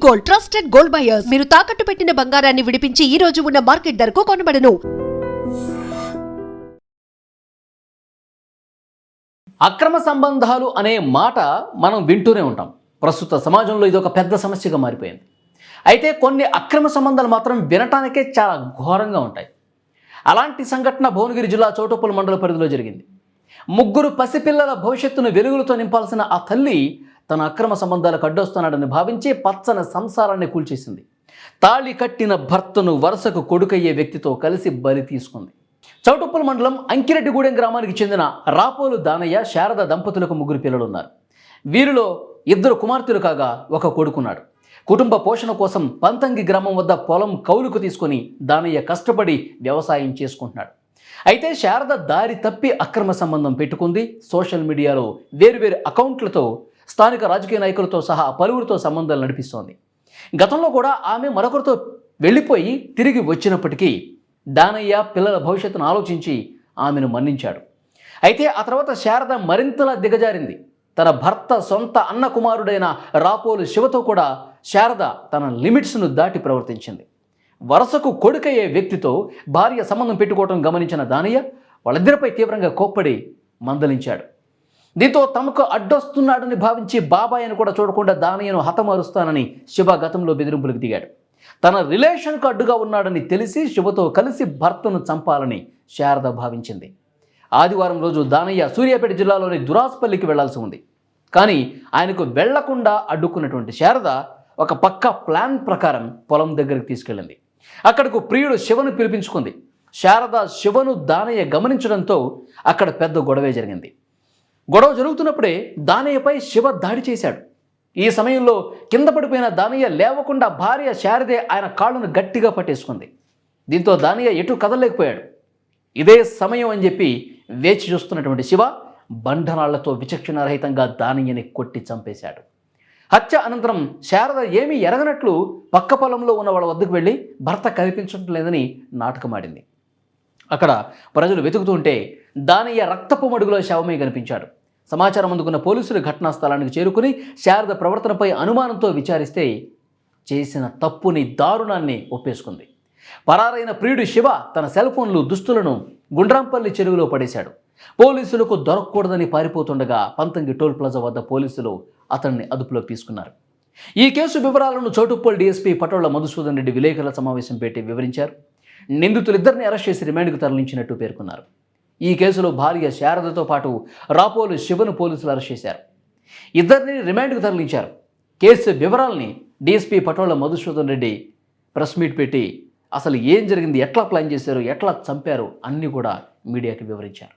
Gold, trusted gold buyers. మీరు తాకట్టు పెట్టిన బంగారాన్ని విడిపించి ఈ రోజు ఉన్న మార్కెట్ ధరకు కొనబడను. అక్రమ సంబంధాలు అనే మాట మనం వింటూనే ఉంటాం. ప్రస్తుత సమాజంలో ఇది ఒక పెద్ద సమస్యగా మారిపోయింది. అయితే కొన్ని అక్రమ సంబంధాలు మాత్రం వినటానికే చాలా ఘోరంగా ఉంటాయి. అలాంటి సంఘటన భువనగిరి జిల్లా చౌటుప్పల్ మండల పరిధిలో జరిగింది. ముగ్గురు పసిపిల్లల భవిష్యత్తును వెలుగులతో నింపాల్సిన ఆ తల్లి తన అక్రమ సంబంధాలకు అడ్డొస్తున్నాడని భావించి పచ్చని సంసారాన్ని కూల్చేసింది. తాళి కట్టిన భర్తను వరుసకు కొడుకయ్యే వ్యక్తితో కలిసి బలి తీసుకుంది. చౌటుప్పల్ మండలం అంకిరెడ్డిగూడెం గ్రామానికి చెందిన రాపోలు దానయ్య, శారద దంపతులకు ముగ్గురు పిల్లలున్నారు. వీరిలో 2 కుమార్తెలు కాగా ఒక కొడుకున్నాడు. కుటుంబ పోషణ కోసం పంతంగి గ్రామం వద్ద పొలం కౌలుకు తీసుకొని దానయ్య కష్టపడి వ్యవసాయం చేసుకుంటున్నాడు. అయితే శారద దారి తప్పి అక్రమ సంబంధం పెట్టుకుంది. సోషల్ మీడియాలో వేరువేరు అకౌంట్లతో స్థానిక రాజకీయ నాయకులతో సహా పలువురితో సంబంధాలు నడిపిస్తోంది. గతంలో కూడా ఆమె మరొకరితో వెళ్ళిపోయి తిరిగి వచ్చినప్పటికీ దానయ్య పిల్లల భవిష్యత్తును ఆలోచించి ఆమెను మన్నించాడు. అయితే ఆ తర్వాత శారద మరింతలా దిగజారింది. తన భర్త సొంత అన్న కుమారుడైన రాపోలు శివతో కూడా శారద తన లిమిట్స్ను దాటి ప్రవర్తించింది. వరుసకు కొడుకయ్యే వ్యక్తితో భార్య సంబంధం పెట్టుకోవడం గమనించిన దానయ్య వాళ్ళిద్దరిపై తీవ్రంగా కోప్పడి మందలించాడు. దీంతో తమకు అడ్డొస్తున్నాడని భావించి బాబాయ్ అని కూడా చూడకుండా దానయ్యను హతమారుస్తానని శివ గతంలో బెదిరింపులకు దిగాడు. తన రిలేషన్కు అడ్డుగా ఉన్నాడని తెలిసి శివతో కలిసి భర్తను చంపాలని శారద భావించింది. ఆదివారం రోజు దానయ్య సూర్యాపేట జిల్లాలోని దురాస్పల్లికి వెళ్లాల్సి ఉంది. కానీ ఆయనకు వెళ్లకుండా అడ్డుకున్నటువంటి శారద ఒక పక్కా ప్లాన్ ప్రకారం పొలం దగ్గరికి తీసుకెళ్ళింది. అక్కడకు ప్రియుడు శివను పిలిపించుకుంది. శారద శివను దానయ్య గమనించడంతో అక్కడ పెద్ద గొడవే జరిగింది. గొడవ జరుగుతున్నప్పుడే దానయ్యపై శివ దాడి చేశాడు. ఈ సమయంలో కింద పడిపోయిన దానయ్య లేవకుండా భార్య శారదే ఆయన కాళ్ళను గట్టిగా పట్టేసుకుంది. దీంతో దానయ్య ఎటు కదలలేకపోయాడు. ఇదే సమయం అని చెప్పి వేచి చూస్తున్నటువంటి శివ బండరాళ్లతో విచక్షణారహితంగా దానయ్యని కొట్టి చంపేశాడు. హత్య అనంతరం శారద ఏమీ ఎరగనట్లు పక్క పొలంలో ఉన్న వాళ్ళ వద్దకు వెళ్ళి భర్త కనిపించడం లేదని నాటకమాడింది. అక్కడ ప్రజలు వెతుకుతుంటే దానయ్య రక్తపు మడుగులో శవమే కనిపించాడు. సమాచారం అందుకున్న పోలీసులు ఘటనా స్థలానికి చేరుకుని శారద ప్రవర్తనపై అనుమానంతో విచారిస్తే చేసిన తప్పుని, దారుణాన్ని ఒప్పేసుకుంది. పరారైన ప్రియుడు శివ తన సెల్ ఫోన్లు, దుస్తులను గుండ్రాంపల్లి చెరువులో పడేశాడు. పోలీసులకు దొరకకూడదని పారిపోతుండగా పంతంగి టోల్ ప్లాజా వద్ద పోలీసులు అతన్ని అదుపులోకి తీసుకున్నారు. ఈ కేసు వివరాలను చౌటుప్పల్ డీఎస్పీ పటోళ్ల మధుసూదన్ రెడ్డి విలేకరుల సమావేశం పెట్టి వివరించారు. నిందితులిద్దరిని అరెస్ట్ చేసి రిమాండ్కు తరలించినట్టు పేర్కొన్నారు. ఈ కేసులో భార్య శారదతో పాటు రాపోలు శివను పోలీసులు అరెస్ట్ చేశారు. ఇద్దరిని రిమాండ్కు తరలించారు. కేసు వివరాలని DSP Patolla Madhusudan Reddy press meet పెట్టి అసలు ఏం జరిగింది, ఎట్లా ప్లాన్ చేశారు, ఎట్లా చంపారు అన్నీ కూడా మీడియాకి వివరించారు.